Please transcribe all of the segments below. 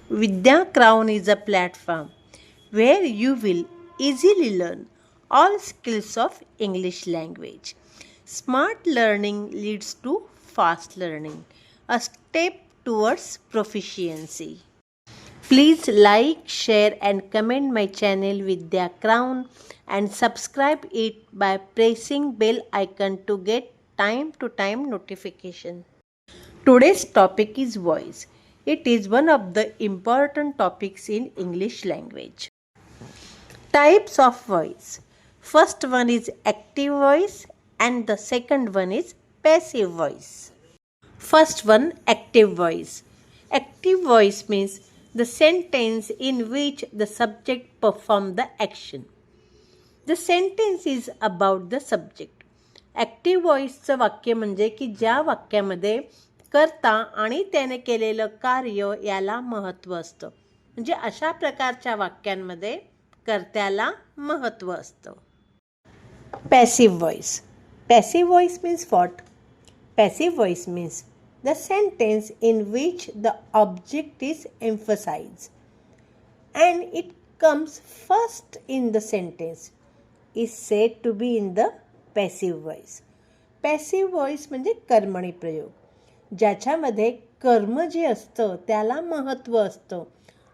Vidya Crown is a platform where you will easily learn all skills of English language. Smart learning leads to fast learning, a step towards proficiency. Please like, share and comment my channel Vidya Crown and subscribe it by pressing bell icon to get time to time notification. Today's topic is voice. It is one of the important topics in English language. Types of voice. First one is active voice and the second one is passive voice. First one, active voice. Active voice means the sentence in which the subject performs the action. The sentence is about the subject. Active व्हॉइसचं वाक्य म्हणजे की ज्या वाक्यामध्ये कर्ता आणि त्याने केलेलं कार्य याला महत्त्व असतं. म्हणजे अशा प्रकारच्या वाक्यांमध्ये कर्त्याला महत्त्व असतं. Passive voice. Passive voice means what? Passive voice means the sentence in which the object is emphasised and it comes first in the sentence is said to be in the passive voice. Passive voice म्हणजे कर्मणी प्रयोग, ज्याच्यामध्ये कर्म जे असतं त्याला महत्त्व असतं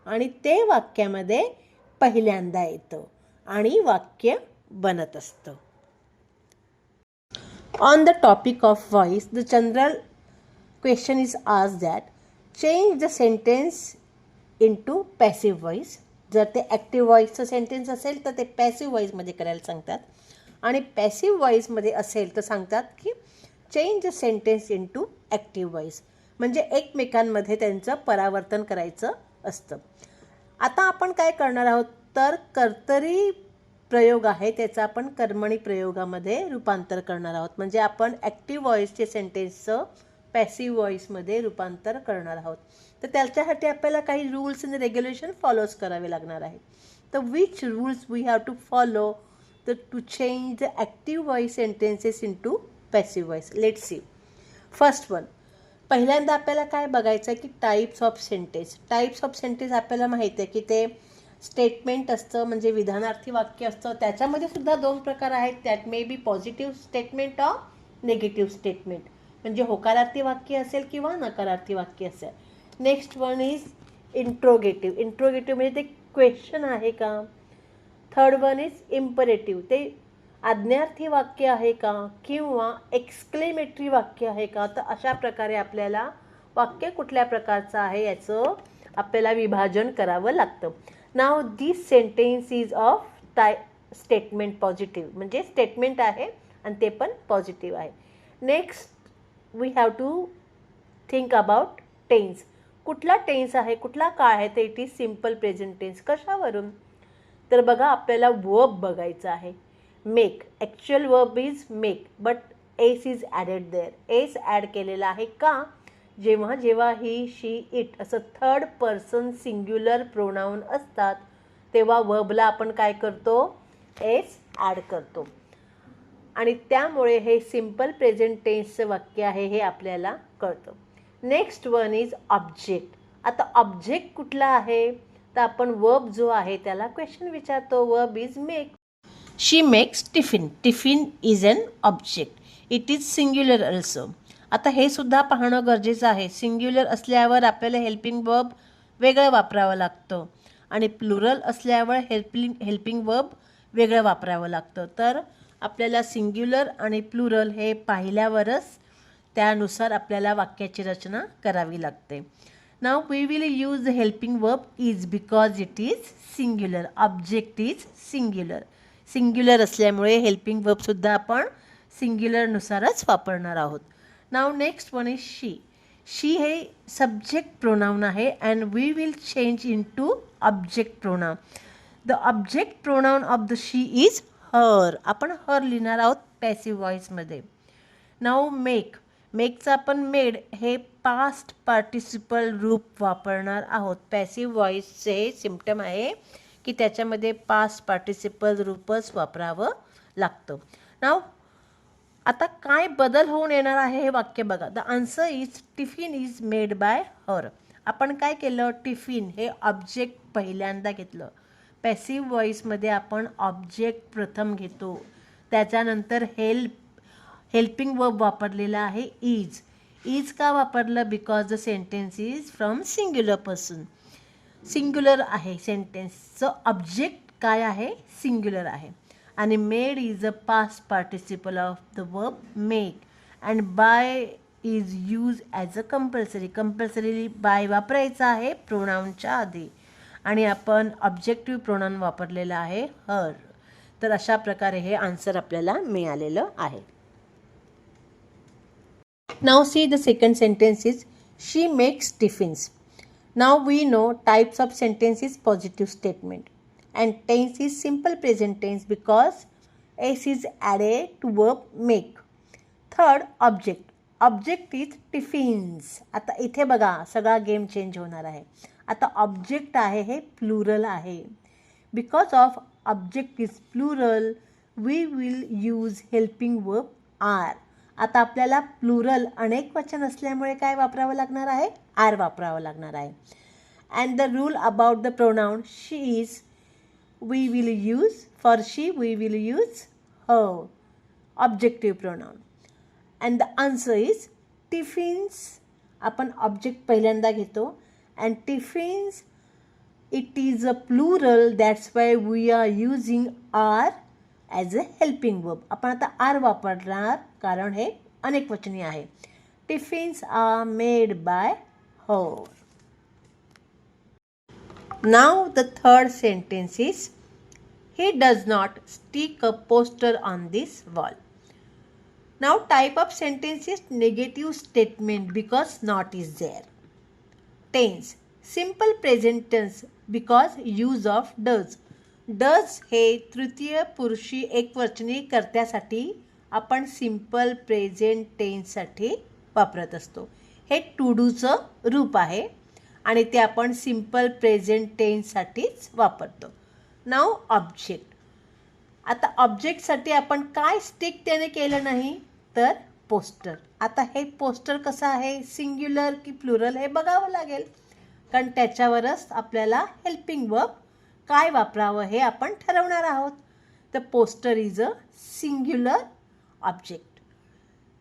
आणि ते वाक्यामध्ये पहिल्यांदा येतं आणि वाक्य बनत असतं. On the topic of voice the general question is asked that change the sentence into passive voice. जर ते ॲक्टिव्ह व्हॉइसचं सेंटेन्स असेल तर ते पॅसिव्ह व्हॉइसमध्ये करायला सांगतात आणि पॅसिव्ह व्हॉइसमध्ये असेल तर सांगतात की change the sentence into active voice. म्हणजे एकमेकांमध्ये त्यांचं परावर्तन करायचं असतं. आता आपण काय करणार आहोत तर कर्तरी प्रयोग आहे त्याचा आपण कर्मणी प्रयोगामध्ये रूपांतर करणार आहोत. म्हणजे आपण ॲक्टिव्ह व्हॉइसचे सेंटेन्सचं पॅसिव्ह व्हॉइसमध्ये रूपांतर करणार आहोत. तर त्याच्यासाठी आपल्याला काही रूल्स आणि रेग्युलेशन फॉलोज करावे लागणार आहेत. तर which rules we have to follow to change the active voice sentences into passive voice. Let's see. First one. पहिल्यांदा आपल्याला काय बघायचं आहे की types of sentence. Types of sentence आपल्याला माहिती आहे की ते स्टेटमेंट असतं म्हणजे विधानार्थी वाक्य असतं. त्याच्यामध्ये सुद्धा दोन प्रकार आहेत. That may be positive statement or negative statement. म्हणजे होकारार्थी वाक्य असेल किंवा नकारार्थी वाक्य असेल. Next one is interrogative. Interrogative म्हणजे ते क्वेश्चन आहे का. Third one is imperative. ते आज्ञार्थी वाक्य आहे का किंवा एक्सक्लेमेटरी वाक्य आहे का. तर अशा प्रकारे आपल्याला वाक्य कुठल्या प्रकारचं आहे याचं आपल्याला विभाजन करावं लागतं. Now this sentence is of statement positive. म्हणजे स्टेटमेंट आहे आणि ते पण पॉझिटिव्ह आहे. Next we have to think about tense. कुठला टेन्स आहे, कुठला काळ आहे. तर it is simple present tense. कशावरून तर बघा आपल्याला वर्ब बघायचा आहे. Make. Actual verb is make but s is added there. S add केलेला आहे का जेव्हा जेव्हा ही शी इट असं थर्ड पर्सन सिंग्युलर प्रोनाऊन असतात तेव्हा वर्बला आपण काय करतो एस ॲड करतो आणि त्यामुळे हे सिम्पल प्रेझेंट टेन्सचं वाक्य आहे हे आपल्याला कळतं. Next one is object. आता ऑब्जेक्ट कुठला आहे तर आपण वर्ब जो आहे त्याला क्वेश्चन विचारतो. Verb is make. She makes tiffin. Tiffin is an object. It is singular also. आता हे सुद्धा पाहणं गरजेचं आहे. सिंग्युलर असल्यावर आपल्याला हेल्पिंग वर्ब वेगळं वापरावं लागतं आणि प्लुरल असल्यावर हेल्पिंग वर्ब वेगळं वापरावं लागतं. तर आपल्याला सिंग्युलर आणि प्लुरल हे पाहिल्यावरच त्यानुसार आपल्याला वाक्याची रचना करावी लागते. Now we will use the helping verb is because it is singular. Object is singular. Singular असल्यामुळे helping verb सुद्धा आपण singular नुसारच वापरणार आहोत. Now next one is she. She हे subject pronoun आहे and we will change into object pronoun. The object pronoun of the she is her. आपण her लिहिणार आहोत passive voice मध्ये. Now make. मेकचं आपण मेड हे पास्ट पार्टिसिपल रूप वापरणार आहोत. पॅसिव्ह व्हॉइसचे हे सिम्पटम आहे की त्याच्यामध्ये पास्ट पार्टिसिपल रूपच वापरावं लागतं. नाव आता काय बदल होऊन येणार आहे हे वाक्य बघा. The answer is tiffin is made by हर. आपण काय केलं, टिफिन हे ऑब्जेक्ट पहिल्यांदा घेतलं. पॅसिव्ह व्हॉइसमध्ये आपण ऑब्जेक्ट प्रथम घेतो, त्याच्यानंतर हेल्पिंग वर्ब वापरलेला आहे इज. इज का वापरलं, because the sentence is from singular person. Singular आहे सेंटेन्सचं ऑब्जेक्ट काय आहे, सिंग्युलर आहे. आणि made is a past participle of the verb make. And by is use as a compulsory. Compulsory by वापरायचा आहे प्रोनाऊनच्या आधी, आणि आपण ऑब्जेक्टिव्ह प्रोनाऊन वापरलेला आहे हर. तर अशा प्रकारे हे आन्सर आपल्याला मिळालेलं आहे. Now see the second sentence is she makes tiffins. Now we know types of sentence is positive statement and tense is simple present tense because s is added to verb make. Third, object. Object is tiffins. आता इथे बघा सगळा game change होणार आहे. आता object आहे हे plural आहे. Because of object is plural we will use helping verb are. आता आपल्याला प्लुरल अनेक वचन असल्यामुळे काय वापरावं लागणार आहे, आर वापरावं लागणार आहे. And the rule about the pronoun she is we will use, for she we will use her, objective pronoun. And the answer is tiffins. आपण ऑब्जेक्ट पहिल्यांदा घेतो and tiffins it is a plural, that's why we are using are as a helping verb. आपण आता are वापरणार कारण हे अनेक वचनी आहे. Tiffins are made by her. Now the third sentence is he does not stick a poster on this wall. Now type of sentence is negative statement because not is there. Tense, simple present tense because use of does. Does हे तृतीय पुरुषी एकवचनी कर्त्यासाठी आपण simple present टेन्ससाठी वापरत असतो. हे to डूचं रूप आहे आणि ते आपण सिम्पल प्रेझेंट टेन्ससाठीच वापरतो. नाव ऑब्जेक्ट. आता ऑब्जेक्टसाठी आपण काय स्टिक त्याने केलं नाही तर पोस्टर. आता हे पोस्टर कसं आहे, सिंग्युलर की प्लुरल हे बघावं लागेल, कारण त्याच्यावरच आपल्याला हेल्पिंग वर्ब काय वापरावं हे आपण ठरवणार आहोत. तर poster is a singular object.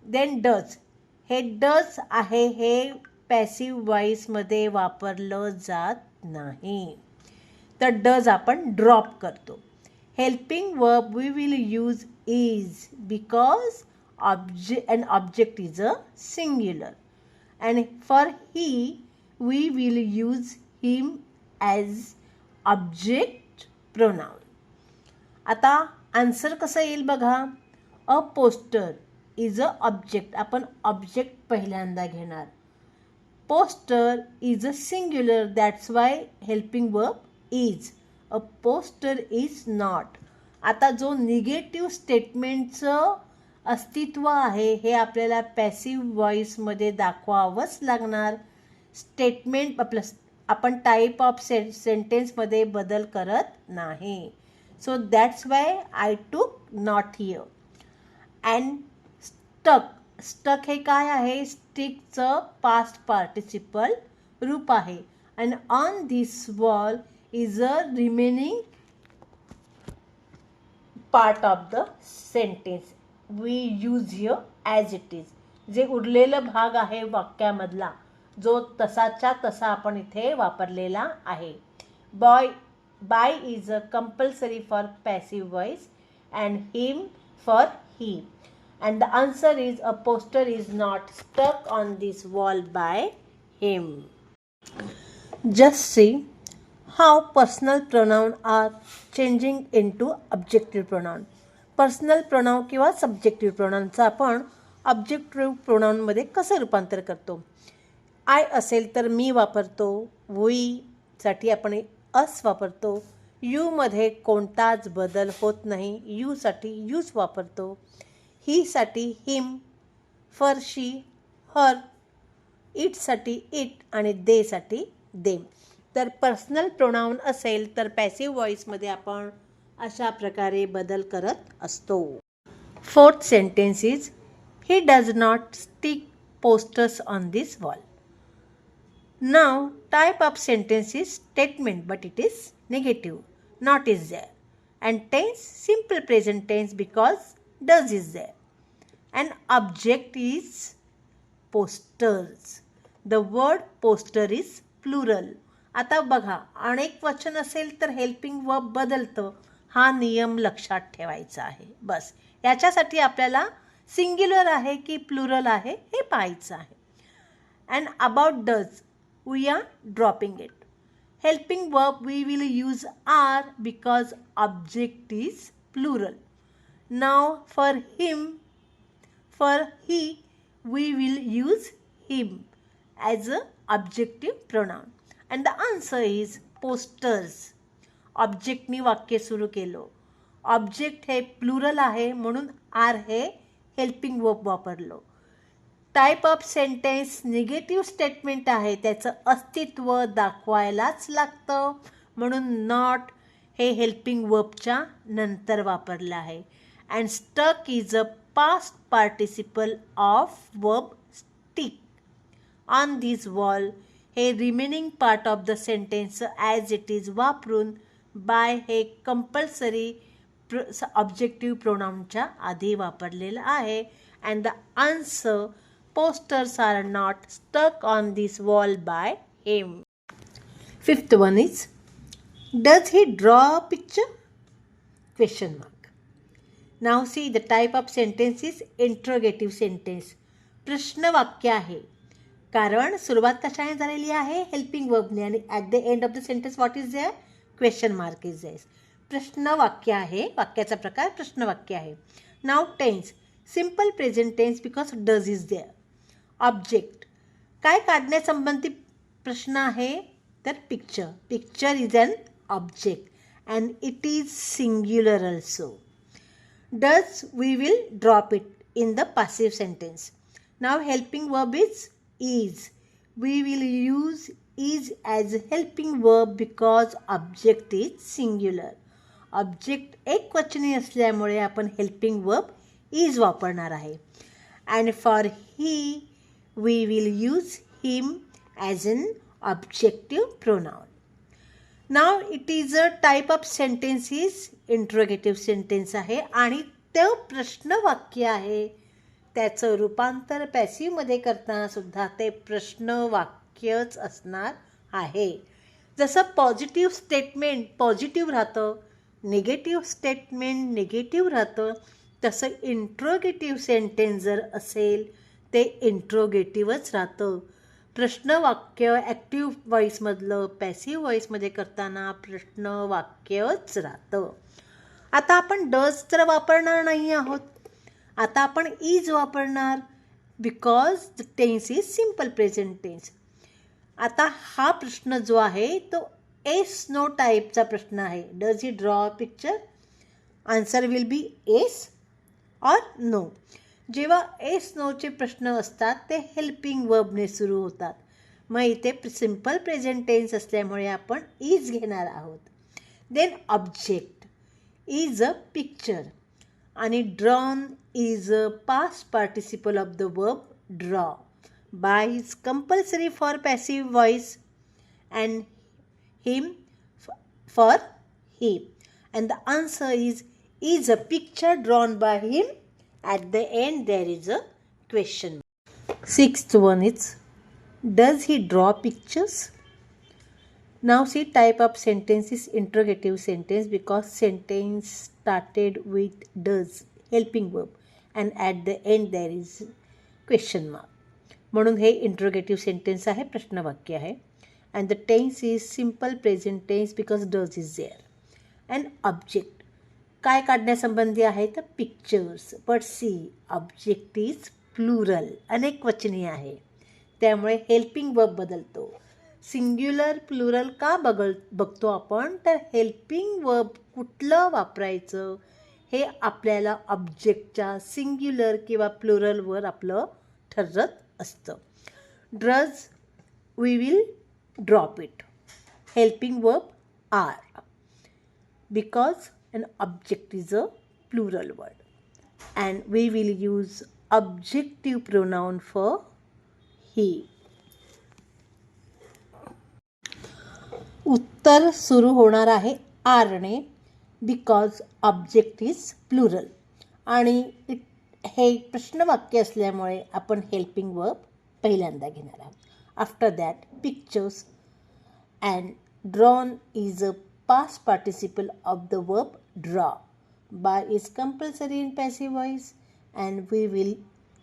Then does. हे डज आहे हे पॅसिव्ह व्हॉइसमध्ये वापरलं जात नाही, तर डज आपण ड्रॉप करतो. Helping verb we will use is because object is a singular. And for he we will use him as object pronoun. आता आन्सर कसं येईल बघा. A poster is a object. आपण ऑब्जेक्ट पहिल्यांदा घेणार. Poster is a singular, that's why helping verb is. A poster is not. आता जो negative स्टेटमेंटचं अस्तित्व आहे हे आपल्याला पॅसिव्ह व्हॉइसमध्ये दाखवावंच लागणार. स्टेटमेंट आपण टाईप ऑफ सेंटेन्समध्ये बदल करत नाही. So that's why I took not here. And stuck. Stuck हे काय आहे, स्टिकचं पास्ट पार्टिसिपल रूप आहे. And on this wall is a remaining part of the sentence. We use here as it is. जे उरलेलं भाग आहे वाक्यामधला जो तसाच्या तसा आपण इथे वापरलेला आहे. By is a compulsory for passive voice and him for he. And the answer is a poster is not stuck on this wall by him. Just see how personal pronoun are changing into objective pronoun. Personal pronoun किंवा subjective प्रोनाउनचं आपण objective प्रोनाउनमध्ये कसं रूपांतर करतो. I असेल तर मी वापरतो. वीसाठी आपण अस वापरतो. यूमध्ये कोणताच बदल होत नाही, यूसाठी यूज वापरतो. हीसाठी हिम, फॉर शी हर, इटसाठी इट आणि देसाठी देम. तर पर्सनल प्रोनाउन असेल तर पॅसिव्ह व्हॉइसमध्ये आपण अशा प्रकारे बदल करत असतो. Fourth sentence is he does not stick posters on this wall. Now, type of sentence is statement, but it is negative, not is there. And tense, simple present tense because does is there. And object is posters. The word poster is plural. आता बघा, अनेक वचन असेल तर helping verb बदलतं. हा नियम लक्षात ठेवायचा आहे. बस याच्यासाठी आपल्याला सिंग्युलर आहे की प्लुरल आहे हे पाहायचं आहे. And about does, we are dropping it. Helping verb we will use are because object is plural. Now for him, for he, we will use him as a objective pronoun. And the answer is posters. ऑब्जेक्टनी वाक्य सुरू केलं. Object हे plural आहे म्हणून R हे helping verb वापरलो. Type of sentence negative statement आहे, त्याचं अस्तित्व दाखवायलाच लागतं म्हणून नॉट हे हेल्पिंग वर्बच्या नंतर वापरलं आहे. And stuck is a past participle of verb stick. On this wall हे remaining part of the sentence as it is वापरून बाय हे कंपल्सरी ऑब्जेक्टिव्ह प्रोनाउनच्या आधी वापरलेलं आहे. And the answer posters are not stuck on this wall by him. Fifth one is, does he draw a picture? Question mark. Now see, the type of sentence is interrogative sentence. प्रश्न वाक्य आहे, कारण सुरुवात कशाने झालेली आहे, helping वर्बने, आणि at the end of the sentence what is there, question mark is there. प्रश्न वाक्य आहे, वाक्याचा प्रकार प्रश्न वाक्य आहे. नाव tense, simple present tense because does is there. Object, काय काढण्यासंबंधी प्रश्न आहे तर picture. Picture is an object and it is singular also. Does we will drop it in the passive sentence. नाव helping verb is. We will use is as helping verb because object is singular. Object एक वचनी असल्यामुळे आपण helping verb is वापरणार आहे. And for he we will use him as an objective pronoun. Now it is a type of sentence is interrogative sentence आहे आणि ते प्रश्न वाक्य आहे. त्याचं रूपांतर पॅसिव्हमध्ये करताना सुद्धा ते प्रश्न वाक्यच असणार आहे. जसं पॉझिटिव्ह स्टेटमेंट पॉझिटिव्ह राहतं, निगेटिव्ह स्टेटमेंट निगेटिव्ह राहतं, तसं इंट्रोगेटिव्ह सेंटेन्स जर असेल ते इंट्रोगेटिव्हच राहतं. प्रश्न वाक्य ॲक्टिव्ह व्हॉईसमधलं पॅसिव्ह व्हॉईसमध्ये करताना प्रश्न वाक्यच राहतं. आता आपण डज तर वापरणार नाही आहोत, आता आपण इज वापरणार because the tense is simple present tense. आता हा प्रश्न जो आहे तो एस नो टाईपचा प्रश्न आहे. Does he draw a picture? Answer will be yes or no. जेव्हा एस नोचे प्रश्न असतात ते हेल्पिंग वर्बने सुरू होतात. मग इथे सिम्पल प्रेझेंट टेन्स असल्यामुळे आपण इज घेणार आहोत. Then object is a picture आणि drawn is a past participle of the verb draw. By is compulsory for passive voice and him for he. And the answer is a picture drawn by him. At the end there is a question. Sixth one is, does he draw pictures? Now see, type of sentence is interrogative sentence because sentence started with does helping verb and at the end there is question mark. म्हणून हे interrogative sentence आहे, प्रश्न वाक्य आहे. And the tense is simple present tense because does is there. And object, काय काढण्यासंबंधी आहे तर pictures. But see, object is plural, अनेक वचनी आहे, त्यामुळे हेल्पिंग वर्ब बदलतो. सिंग्युलर प्लुरल का बघतो आपण तर हेल्पिंग वर्ब कुठलं वापरायचं हे आपल्याला ऑब्जेक्टच्या सिंग्युलर किंवा प्लुरलवर आपलं ठरत असतं. Does we will drop it. Helping verb are because an object is a plural word and we will use objective pronoun for he. उत्तर सुरू होणार आहे आरने बिकॉज ऑब्जेक्ट इज प्लुरल. आणि हे प्रश्नवाक्य असल्यामुळे आपण हेल्पिंग वर्ब पहिल्यांदा घेणार आहोत. After that pictures and drawn is a past participle of the verb draw. By is compulsory in passive voice, and we will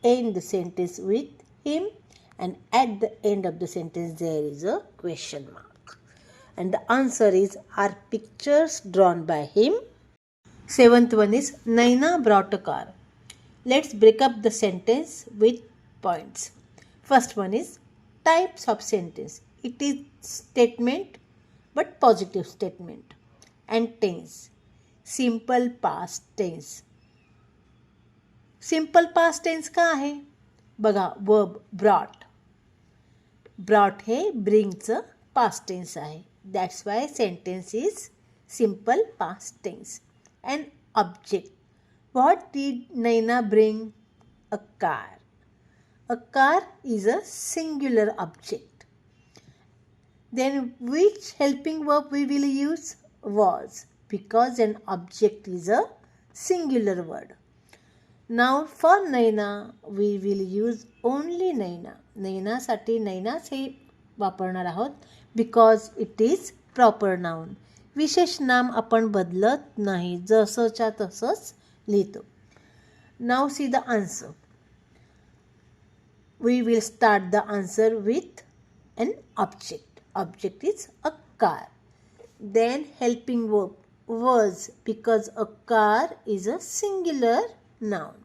end the sentence with him, and at the end of the sentence there is a question mark, and the answer is are pictures drawn by him. Seventh one is Naina brought a car. Let's break up the sentence with points. First one is types of sentence. It is statement but positive statement. And tense, simple past tense. Simple past tense का आहे बघा, verb brought. Brought हे bringचं past tense आहे. That's why sentence is simple past tense. And object, what did Naina bring? A car. A car is a singular object. Then which helping verb we will use? Was, because an object is a singular word. Now for Naina we will use only Naina. Naina साठी Nainas हे वापरणार आहोत because it is proper noun. विशेष नाम आपण बदलत नाही, जसंच्या तसंच लिहितो. Now see the answer. We will start the answer with an object. Object is a car. Then helping verb was, because a car is a singular noun.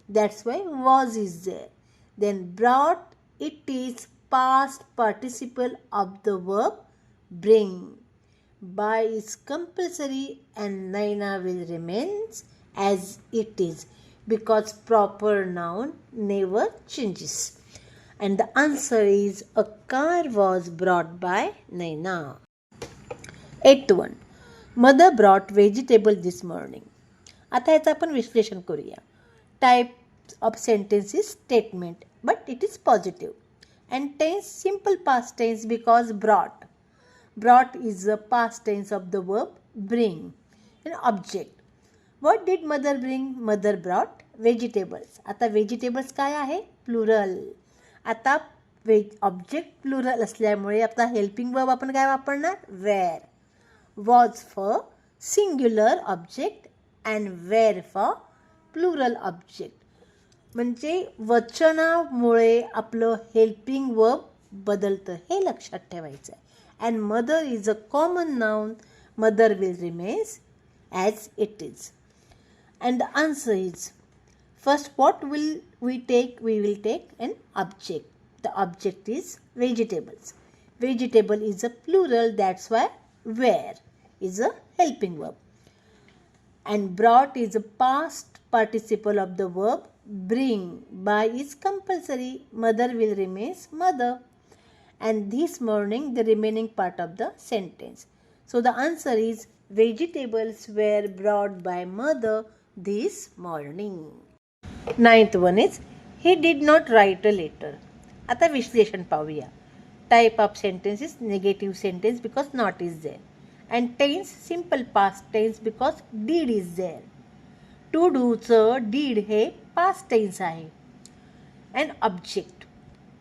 That's why was is there. Then brought, it is past participle of the verb bring. By is compulsory and Naina will remain as it is because proper noun never changes. And the answer is a car was brought by Naina. 8th one, mother brought vegetable this morning. आता याचं आपण विश्लेषण करूया. Type of sentence is statement but it is positive. And tense, simple past tense because brought. Brought is the past tense of the verb bring. An object. What did mother bring? Mother brought vegetables. आता vegetables काय आहे? Plural. आता object plural असल्यामुळे आता helping verb आपण काय वापरणार? Were. Was for singular object and were for plural object. म्हणजे वचनामुळे आपलं हेल्पिंग वर्ब बदलतं हे लक्षात ठेवायचं आहे. And mother is a common noun. Mother will remains as it is. And the answer is first, what will we take? We will take an object. The object is vegetables. Vegetable is a plural, that's why where is a helping verb. And brought is a past participle of the verb bring. By is compulsory. Mother will remain mother. And this morning, the remaining part of the sentence. So the answer is vegetables were brought by mother this morning. 9th one is he did not write a letter. आता विश्लेषण पाहूया. Type of sentence is negative sentence because not is there. And tense, simple past tense because did is there. To do चं did हे past tense आहे. And object,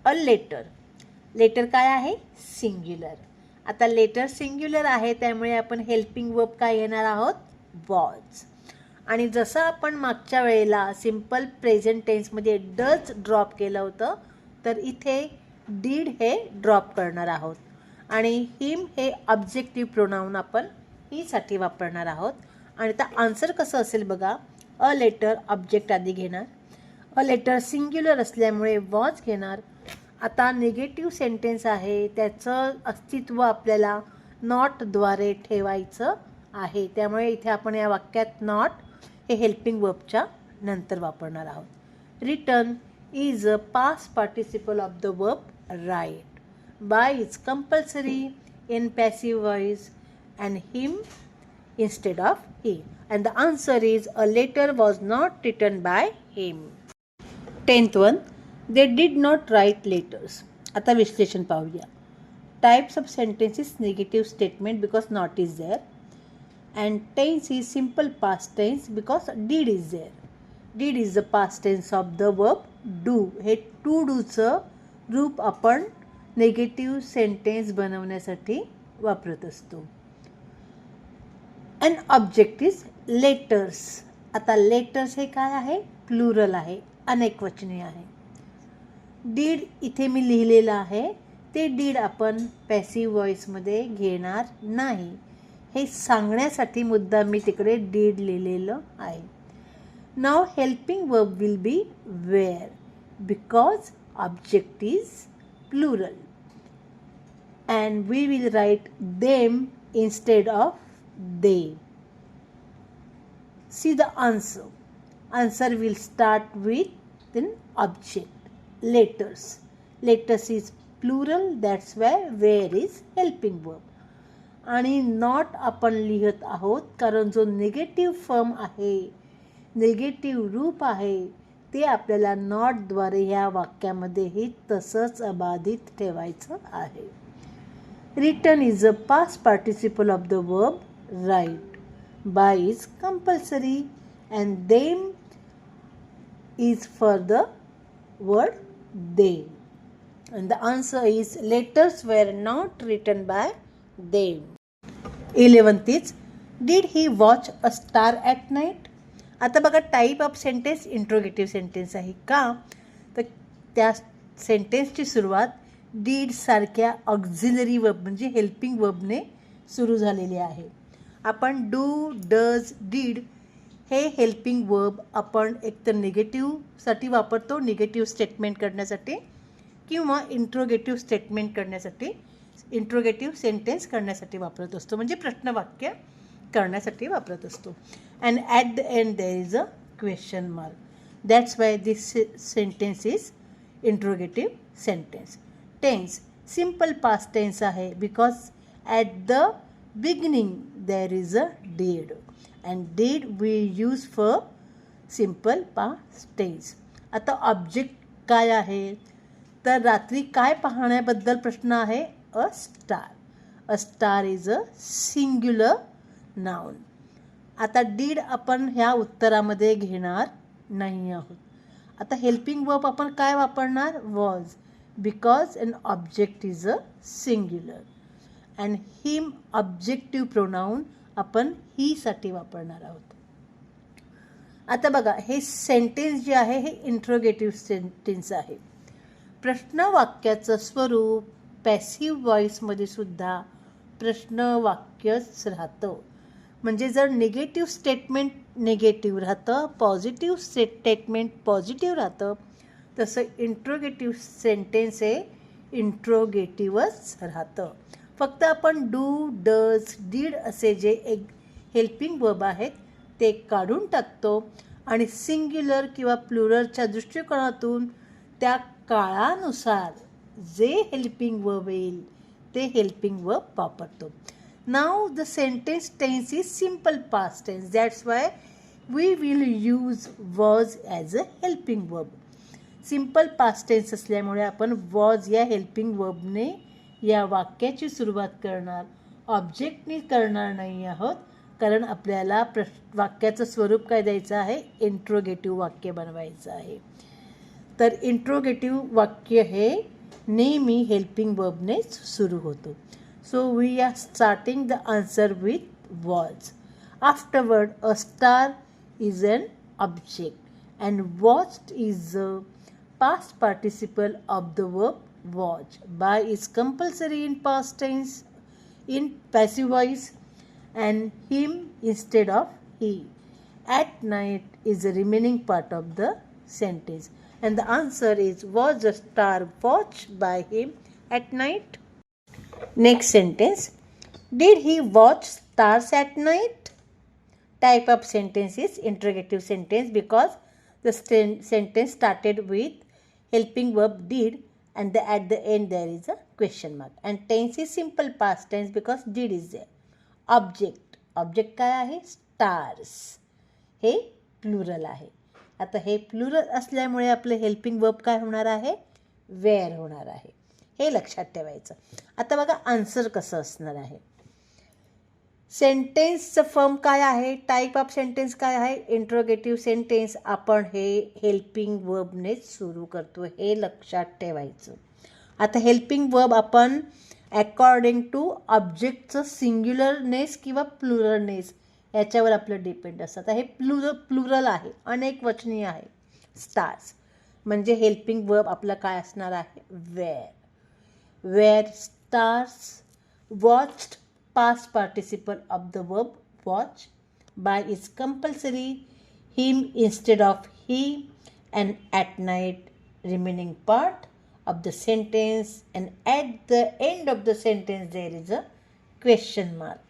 a letter. Letter काय आहे? Singular. आता letter singular आहे त्यामुळे आपण helping verb काय घेणार आहोत? Was. आणि जसं आपण मागच्या वेळेला सिम्पल प्रेझेंट टेन्समध्ये डज ड्रॉप केलं होतं तर इथे डीड हे ड्रॉप करणार आहोत. आणि हिम हे ऑब्जेक्टिव्ह प्रोनाऊन आपण हीसाठी वापरणार आहोत. आणि आता आन्सर कसं असेल बघा. अ लेटर ऑब्जेक्ट आधी घेणार. अ लेटर सिंग्युलर असल्यामुळे वॉज घेणार. आता निगेटिव्ह सेंटेन्स आहे त्याचं अस्तित्व आपल्याला नॉटद्वारे ठेवायचं आहे. त्यामुळे इथे आपण या वाक्यात नॉट हे हेल्पिंग वर्बच्या नंतर वापरणार आहोत. Written is a past participle of the verb write. By is compulsory in passive voice and him instead of he. And the answer is a letter was not written by him. 10th one, they did not write letters. आता विश्लेषण पाहूया. Types of sentence is negative statement because not is there. And tense is simple past tense because did is there. Did is the past tense of the verb do. हे to doचं रूप आपण negative sentence बनवण्यासाठी वापरत असतो. And object is letters. आता letters हे काय आहे? प्लुरल आहे, अनेकवचनी आहे. डीड इथे मी लिहिलेलं आहे ते डीड आपण पॅसिव्ह व्हॉइसमध्ये घेणार नाही हे सांगण्यासाठी मुद्दा मी तिकडे डीड लिहिलेलं आहे. नाव helping verb will be were because object is plural and we will write them instead of they. See the answer. Answer will start with an object. Letters. Letters is plural, that's why where is helping verb. आणि not आपण लिहत आहोत कारण जो negative form आहे, negative रूप आहे ते आपल्याला नॉटद्वारे ह्या वाक्यामध्येही तसंच अबाधित ठेवायचं आहे. Written is a past participle of the verb write. By is compulsory and them is for the word they. And the answer is letters were not written by them. 11th is did he watch a star at night? आता बघा type of sentence interrogative sentence आहे का, तर त्या सेंटेन्सची सुरुवात did सारख्या auxiliary verb म्हणजे हेल्पिंग वर्बने सुरू झालेली आहे. आपण डू, डज, डीड हे हेल्पिंग वर्ब आपण एकतर निगेटिव्हसाठी वापरतो, निगेटिव्ह स्टेटमेंट करण्यासाठी किंवा इंट्रोगेटिव्ह स्टेटमेंट करण्यासाठी, इंट्रोगेटिव्ह सेंटेन्स करण्यासाठी वापरत असतो, म्हणजे प्रश्नवाक्य करण्यासाठी वापरत असतो. And at the end there is a question mark. That's why this sentence is interrogative sentence. Tense simple past tense आहे because at the beginning there is a did and did we use for simple past tense. आता object काय आहे, तर रात्री काय पाहण्याबद्दल प्रश्न आहे. A star. A star is a singular noun. आता डीड आपण ह्या उत्तरामध्ये घेणार नाही आहोत. आता हेल्पिंग वर्ब आपण काय वापरणार. Was. Because an object is a singular and him objective pronoun आपण ही साठी वापरणार आहोत. आता बघा हे सेंटेन्स जे आहे हे इंट्रोगेटिव्ह सेंटेन्स आहे. प्रश्नवाक्याचं स्वरूप पॅसिव्ह व्हॉइसमध्ये सुद्धा प्रश्नवाक्यच राहतं. म्हणजे जर निगेटिव्ह स्टेटमेंट निगेटिव्ह राहतं, पॉझिटिव्ह स्टेटमेंट पॉझिटिव्ह राहतं, तसं इंट्रोगेटिव्ह सेंटेन्स हे इंट्रोगेटिव्हच राहतं. फक्त आपण डू, डज, डीड असे जे एक हेल्पिंग वर्ब आहेत ते काढून टाकतो आणि सिंग्युलर किंवा प्लुरलच्या दृष्टिकोनातून त्या काळानुसार जे हेल्पिंग वर्ब येईल ते हेल्पिंग वर्ब वापरतो. Now the sentence tense is simple past tense. That's why we will use was as a helping verb. Simple past tense असल्यामुळे आपण वॉज या हेल्पिंग वर्बने या वाक्याची सुरुवात करणार, ऑब्जेक्टने करणार नाही आहोत, कारण आपल्याला वाक्याचं स्वरूप काय द्यायचं आहे. इंट्रोगेटिव्ह वाक्य बनवायचं आहे. तर इंट्रोगेटिव्ह वाक्य हे नेहमी हेल्पिंग वर्बनेच सुरू होतो. So we are starting the answer with was. Afterward a star is an object and watched is a past participle of the verb watch. By is compulsory in past tense in passive voice and him instead of he. At night is the remaining part of the sentence and the answer is was a star watched by him at night. Next sentence, did he watch stars at night? Type of sentence is interrogative sentence because the sentence started with helping verb did and at the end there is a question mark. And tense is simple past tense because did is there. Object काय आहे. stars. हे plural आहे. आता हे plural असल्यामुळे आपलं helping verb काय होणार आहे. वेअर होणार आहे. हे लक्षात ठेवायचं. आता बघा आन्सर कसं असणार आहे. सेंटेन्सचं फॉर्म काय आहे, टाईप ऑफ सेंटेन्स काय आहे, इंट्रोगेटिव्ह सेंटेन्स. आपण हे हेल्पिंग वर्बनेच सुरू करतो, हे लक्षात ठेवायचं. आता हेल्पिंग वर्ब आपण अकॉर्डिंग टू ऑब्जेक्टचं सिंग्युलरनेस किंवा प्लुरलनेस याच्यावर आपलं डिपेंड असतं. आता हे प्लुरल आहे, अनेक वचनीय आहे. स्टार्स म्हणजे हेल्पिंग वर्ब आपलं काय असणार आहे, were stars watched. Past participle of the verb watch. By is compulsory. Him instead of he. And at night remaining part of the sentence. And at the end of the sentence there is a question mark.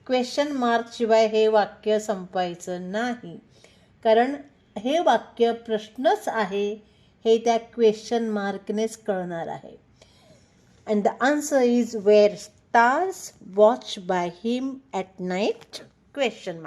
Question mark शिवाय हे वाक्य संपवायचं नाही, कारण हे वाक्य प्रश्नच आहे हे त्या क्वेश्चन मार्कनेच कळणार आहे. And the answer is where stars watched by him at night, question mark.